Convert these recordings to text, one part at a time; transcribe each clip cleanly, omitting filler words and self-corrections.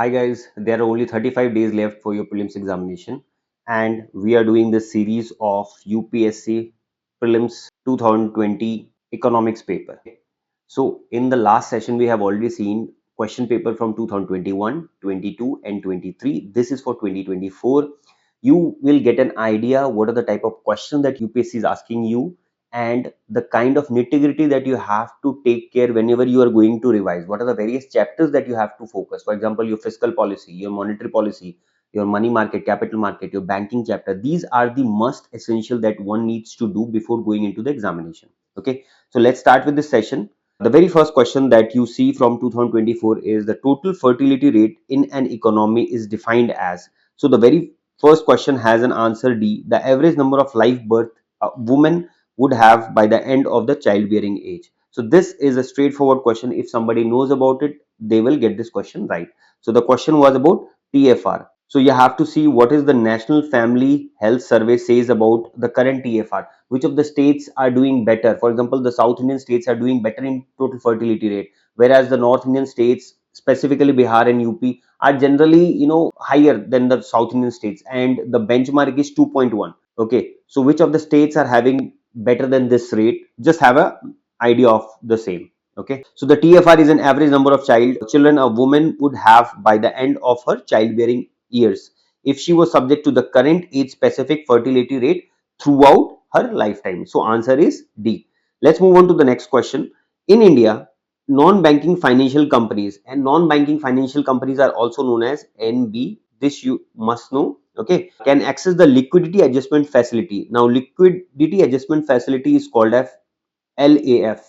Hi guys, there are only 35 days left for your prelims examination, and we are doing this series of UPSC Prelims 2020 economics paper. So in the last session we have already seen question paper from 2021, 22 and 23. This is for 2024. You will get an idea what are the type of questions that UPSC is asking you and the kind of nitty-gritty that you have to take care whenever you are going to revise. What are the various chapters that you have to focus? For example, your fiscal policy, your monetary policy, your money market, capital market, your banking chapter. These are the must essential that one needs to do before going into the examination. Okay, so let's start with this session. The very first question that you see from 2024 is the total fertility rate in an economy is defined as. So the very first question has an answer D. The average number of live birth a woman would have by the end of the childbearing age. So this is a straightforward question. If somebody knows about it, they will get this question right. So the question was about TFR. So you have to see what is the National Family Health Survey says about the current TFR. Which of the states are doing better? For example, the South Indian states are doing better in total fertility rate, whereas the North Indian states, specifically Bihar and UP, are generally higher than the South Indian states, and the benchmark is 2.1. Okay, so which of the states are having better than this rate? Just have a idea of the same. Okay, so the TFR is an average number of children a woman would have by the end of her childbearing years if she was subject to the current age specific fertility rate throughout her lifetime. So answer is D. Let's move on to the next question. In India, non-banking financial companies, and non-banking financial companies are also known as NB, this you must know, okay, can access the liquidity adjustment facility. Now liquidity adjustment facility is called as LAF,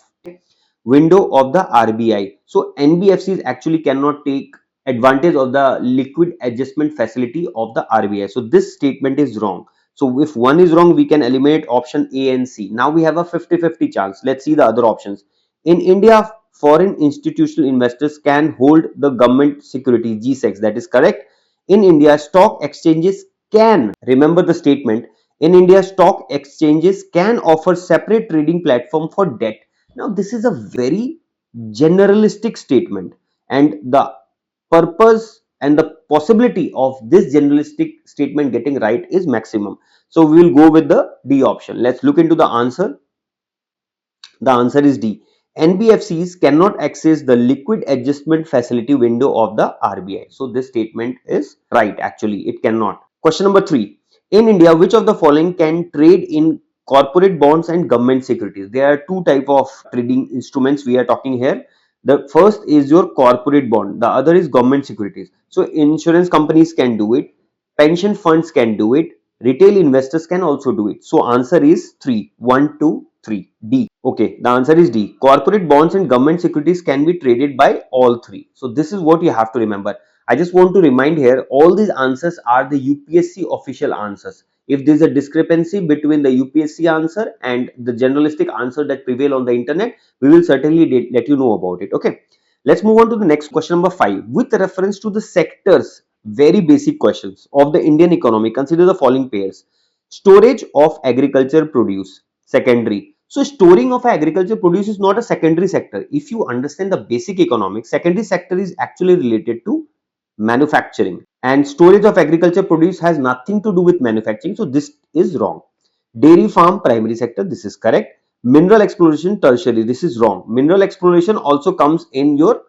window of the RBI. So NBFCs actually cannot take advantage of the liquid adjustment facility of the RBI. So this statement is wrong. So if one is wrong, we can eliminate option A and C. Now we have a 50-50 chance. Let's see the other options. In India, foreign institutional investors can hold the government security GSECs. That is correct. In India, stock exchanges can, remember the statement, in India, stock exchanges can offer separate trading platform for debt. Now, this is a very generalistic statement, and the purpose and the possibility of this generalistic statement getting right is maximum. So, we will go with the D option. Let's look into the answer. The answer is D. NBFCs cannot access the liquid adjustment facility window of the RBI. So, this statement is right. Actually, it cannot. Question number 3. In India, which of the following can trade in corporate bonds and government securities? There are two type of trading instruments we are talking here. The first is your corporate bond. The other is government securities. So insurance companies can do it. Pension funds can do it. Retail investors can also do it. So answer is 3. 1, 2, 3. D. Okay, the answer is D. Corporate bonds and government securities can be traded by all three. So this is what you have to remember. I just want to remind here, all these answers are the UPSC official answers. If there is a discrepancy between the UPSC answer and the generalistic answer that prevail on the internet, we will certainly let you know about it. Okay, let's move on to the next question number 5. With reference to the sectors, very basic questions of the Indian economy, consider the following pairs. Storage of agriculture produce, secondary. So storing of agriculture produce is not a secondary sector. If you understand the basic economics, secondary sector is actually related to manufacturing, and storage of agriculture produce has nothing to do with manufacturing. So this is wrong. Dairy farm, primary sector, this is correct. Mineral exploration, tertiary, this is wrong. Mineral exploration also comes in your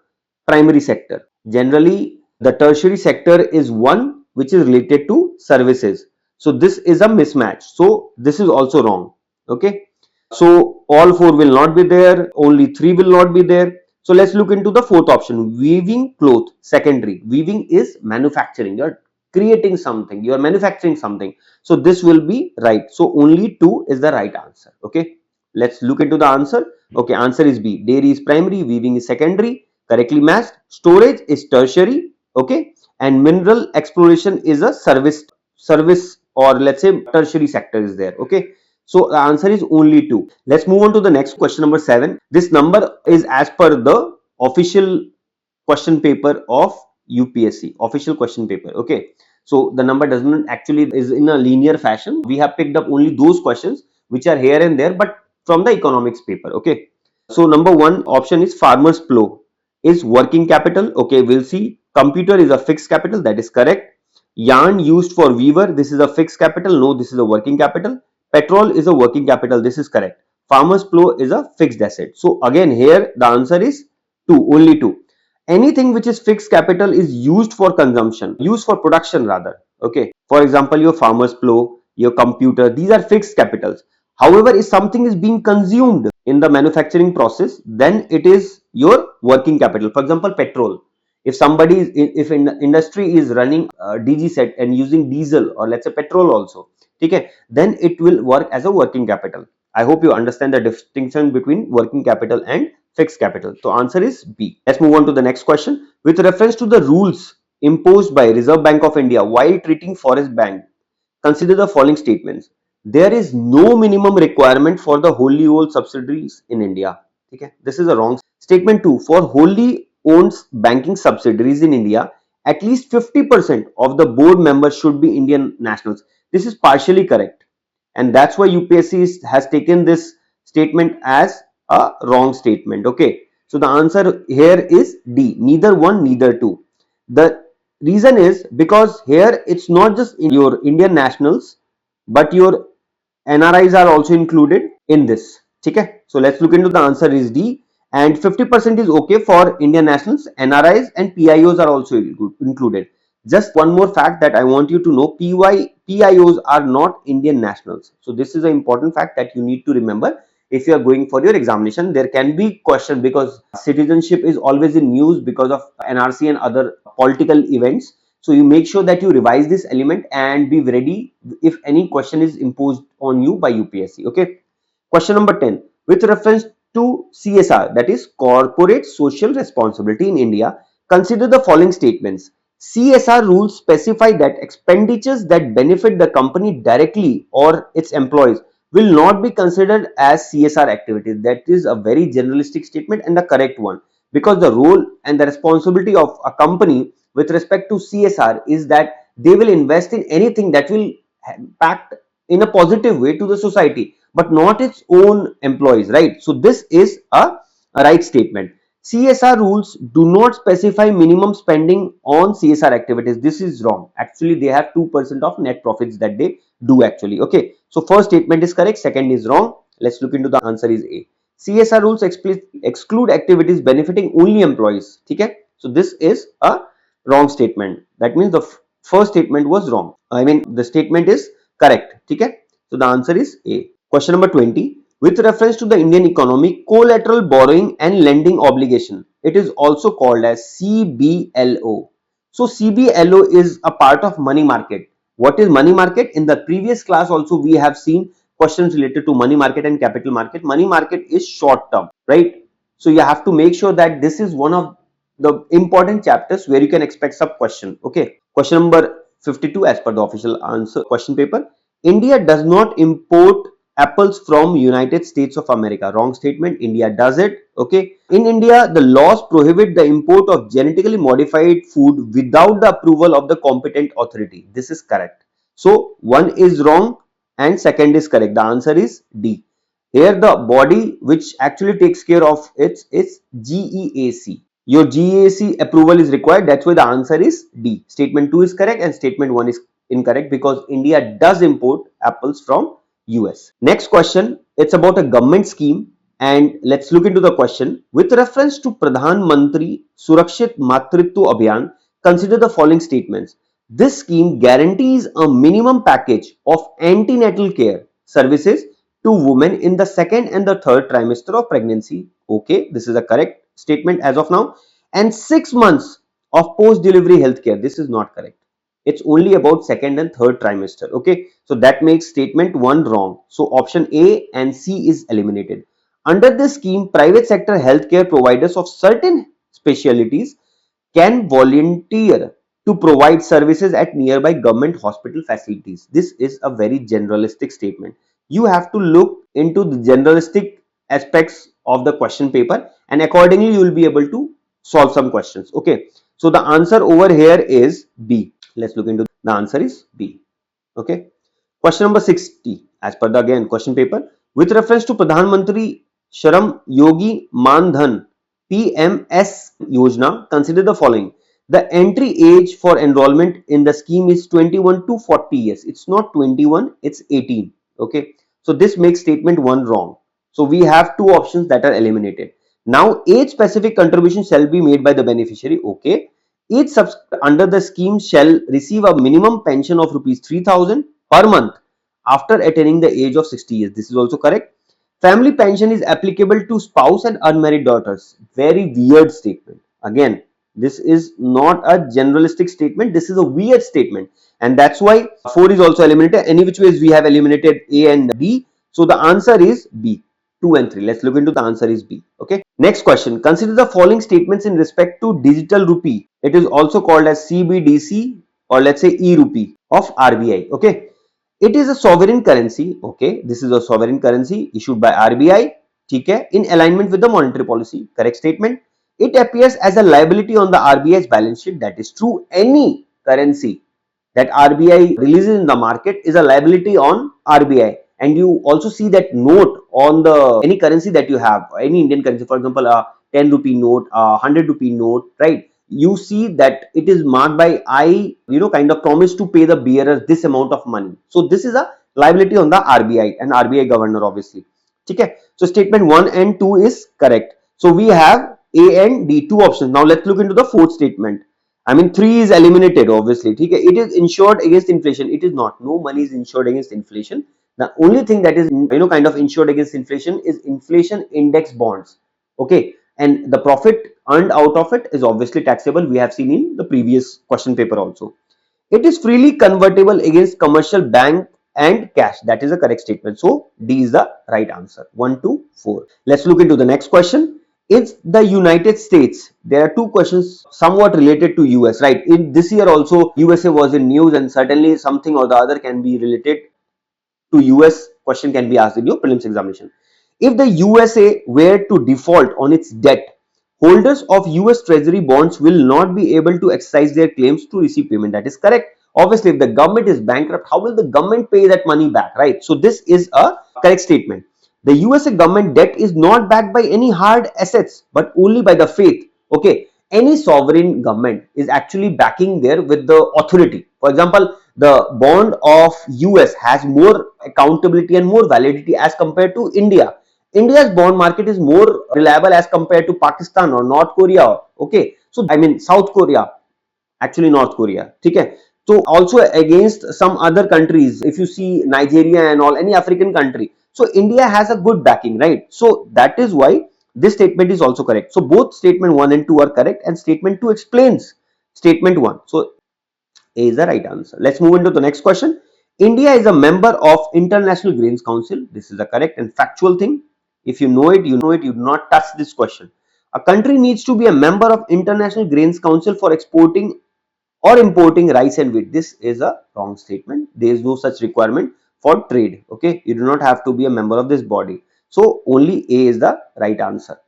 primary sector. Generally, the tertiary sector is one which is related to services. So this is a mismatch. So this is also wrong. Okay. So all four will not be there. Only three will not be there. So let's look into the fourth option. Weaving cloth, secondary. Weaving is manufacturing. You're creating something. You are manufacturing something. So this will be right. So only 2 is the right answer. Okay. Let's look into the answer. Okay. Answer is B. Dairy is primary. Weaving is secondary. Correctly matched. Storage is tertiary. Okay. And mineral exploration is a service, or let's say tertiary sector is there. Okay. So the answer is only 2. Let's move on to the next question number 7. This number is as per the official question paper of UPSC, official question paper. Okay. So the number doesn't actually is in a linear fashion. We have picked up only those questions which are here and there, but from the economics paper. Okay. So number 1 option is farmer's plow is working capital. Okay. We'll see. Computer is a fixed capital, that is correct. Yarn used for weaver, this is a fixed capital, no, this is a working capital. Petrol is a working capital, this is correct. Farmer's plow is a fixed asset. So again here the answer is 2, only 2. Anything which is fixed capital is used for consumption, used for production rather. Okay, for example, your farmer's plow, your computer, these are fixed capitals. However, if something is being consumed in the manufacturing process, then it is your working capital. For example, petrol. If somebody is, if industry is running DG set and using diesel or let's say petrol also, okay, then it will work as a working capital. I hope you understand the distinction between working capital and fixed capital. So answer is B. Let's move on to the next question. With reference to the rules imposed by Reserve Bank of India while treating forest bank, consider the following statements. There is no minimum requirement for the wholly owned subsidiaries in India. Okay, this is a wrong statement. 2. For wholly owned banking subsidiaries in India, at least 50% of the board members should be Indian nationals. This is partially correct, and that's why UPSC has taken this statement as a wrong statement. Okay, so the answer here is D, neither one neither two. The reason is because here it's not just in your Indian nationals but your NRIs are also included in this. Okay, so let's look into the answer is D, and 50% is okay for Indian nationals, NRIs and PIOs are also included. Just one more fact that I want you to know, PIOs are not Indian nationals. So this is an important fact that you need to remember if you are going for your examination. There can be question because citizenship is always in news because of NRC and other political events. So you make sure that you revise this element and be ready if any question is imposed on you by UPSC. Okay. Question number 10. With reference to CSR, that is corporate social responsibility in India, consider the following statements. CSR rules specify that expenditures that benefit the company directly or its employees will not be considered as CSR activities. That is a very generalistic statement and the correct one, because the role and the responsibility of a company with respect to CSR is that they will invest in anything that will impact in a positive way to the society, but not its own employees, right? So this is a right statement. CSR rules do not specify minimum spending on CSR activities. This is wrong. Actually, they have 2% of net profits that they do actually. Okay, so first statement is correct, second is wrong. Let's look into the answer is A. CSR rules exclude activities benefiting only employees. Okay, so this is a wrong statement. That means the first statement was wrong. I mean the statement is correct. Okay, so the answer is A. Question number 20. With reference to the Indian economy, collateral borrowing and lending obligation, it is also called as CBLO. So CBLO is a part of money market. What is money market? In the previous class also we have seen questions related to money market and capital market. Money market is short term, right? So you have to make sure that this is one of the important chapters where you can expect some question. Okay, question number 52 as per the official answer question paper. India does not import apples from United States of America. Wrong statement. India does it. Okay, in India the laws prohibit the import of genetically modified food without the approval of the competent authority. This is correct. So one is wrong and second is correct. The answer is D. Here the body which actually takes care of it is GEAC. Your GEAC approval is required. That's why the answer is D. Statement 2 is correct and statement 1 is incorrect because India does import apples from US. Next question, it's about a government scheme, and let's look into the question. With reference to Pradhan Mantri Surakshit Matritva Abhiyan, consider the following statements. This scheme guarantees a minimum package of antenatal care services to women in the second and the third trimester of pregnancy. Okay, this is a correct statement as of now. And 6 months of post-delivery healthcare. This is not correct. It's only about second and third trimester. Okay, so that makes statement 1 wrong. So option A and C is eliminated. Under this scheme, private sector healthcare providers of certain specialties can volunteer to provide services at nearby government hospital facilities. This is a very generalistic statement. You have to look into the generalistic aspects of the question paper and accordingly you will be able to solve some questions. Okay, so the answer over here is B. Let's look into the answer is B. Okay, question number 60 as per the again question paper. With reference to Pradhan Mantri Shram Yogi Man Dhan PMS Yojana, consider the following. the entry age for enrollment in the scheme is 21 to 40 years. It's not 21, it's 18. Okay, so this makes statement 1 wrong. So we have two options that are eliminated. Now age specific contribution shall be made by the beneficiary. Okay, each subscriber under the scheme shall receive a minimum pension of rupees 3000 per month after attaining the age of 60 years. This is also correct. Family pension is applicable to spouse and unmarried daughters. Very weird statement. Again, this is not a generalistic statement. This is a weird statement. And that's why 4 is also eliminated. Any which ways we have eliminated A and B. So the answer is B. 2 and 3. Let's look into the answer is B. Okay. Next question. Consider the following statements in respect to digital rupee. It is also called as CBDC or let's say e-rupee of RBI. Okay. It is a sovereign currency. Okay, this is a sovereign currency issued by RBI. Okay, in alignment with the monetary policy. Correct statement. It appears as a liability on the RBI's balance sheet. That is true. Any currency that RBI releases in the market is a liability on RBI. And you also see that note on the any currency that you have, any Indian currency, for example, a 10 rupee note, a 100 rupee note, right? You see that it is marked by I, kind of promise to pay the bearer this amount of money. So this is a liability on the RBI and RBI governor, obviously. Okay. So statement 1 and 2 is correct. So we have A and D, two options. Now let's look into the fourth statement. I mean, 3 is eliminated, obviously. Okay. It is insured against inflation. It is not. No money is insured against inflation. The only thing that is, kind of insured against inflation is inflation index bonds. Okay. And the profit earned out of it is obviously taxable. We have seen in the previous question paper also. It is freely convertible against commercial bank and cash. That is a correct statement. So D is the right answer. 1, 2, 4. Let's look into the next question. It's the United States. There are two questions somewhat related to US, right? In this year also USA was in news, and certainly something or the other can be related to US question can be asked in your prelims examination. If the USA were to default on its debt, holders of US Treasury bonds will not be able to exercise their claims to receive payment. That is correct. Obviously, if the government is bankrupt, how will the government pay that money back, right? So this is a correct statement. The USA government debt is not backed by any hard assets, but only by the faith. Okay, any sovereign government is actually backing there with the authority. For example, the bond of US has more accountability and more validity as compared to India. India's bond market is more reliable as compared to Pakistan or North Korea. Okay, so I mean South Korea, actually North Korea. Okay, so also against some other countries, if you see Nigeria and all, any African country. So India has a good backing, right? So that is why this statement is also correct. So both statement 1 and 2 are correct, and statement 2 explains statement 1. So A is the right answer. Let's move into the next question. India is a member of International Grains Council. This is a correct and factual thing. If you know it, you know it. You do not touch this question. A country needs to be a member of International Grains Council for exporting or importing rice and wheat. This is a wrong statement. There is no such requirement for trade. Okay, you do not have to be a member of this body. So only A is the right answer.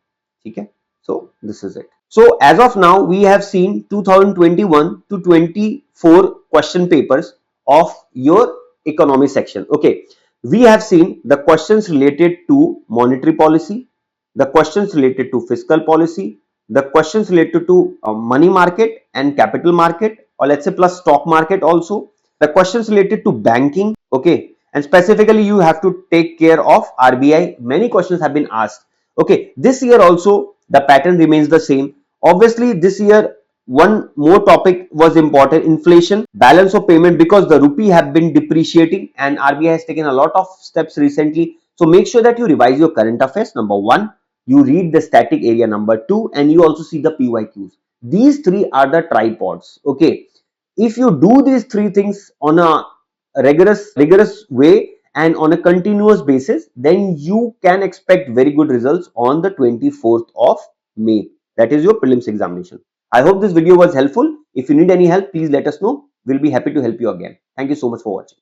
Okay, so this is it. So as of now, we have seen 2021 to 24 question papers of your economy section. Okay, we have seen the questions related to monetary policy, the questions related to fiscal policy, the questions related to money market and capital market, or let's say plus stock market also, the questions related to banking. Okay, and specifically you have to take care of RBI. Many questions have been asked. Okay, this year also the pattern remains the same. Obviously this year one more topic was important: inflation, balance of payment, because the rupee have been depreciating and RBI has taken a lot of steps recently. So make sure that you revise your current affairs, number 1, you read the static area, number 2, and you also see the PYQs. These three are the tripods. Okay, if you do these three things on a rigorous way and on a continuous basis, then you can expect very good results on the 24th of May. That is your prelims examination. I hope this video was helpful. If you need any help, please let us know. We'll be happy to help you again. Thank you so much for watching.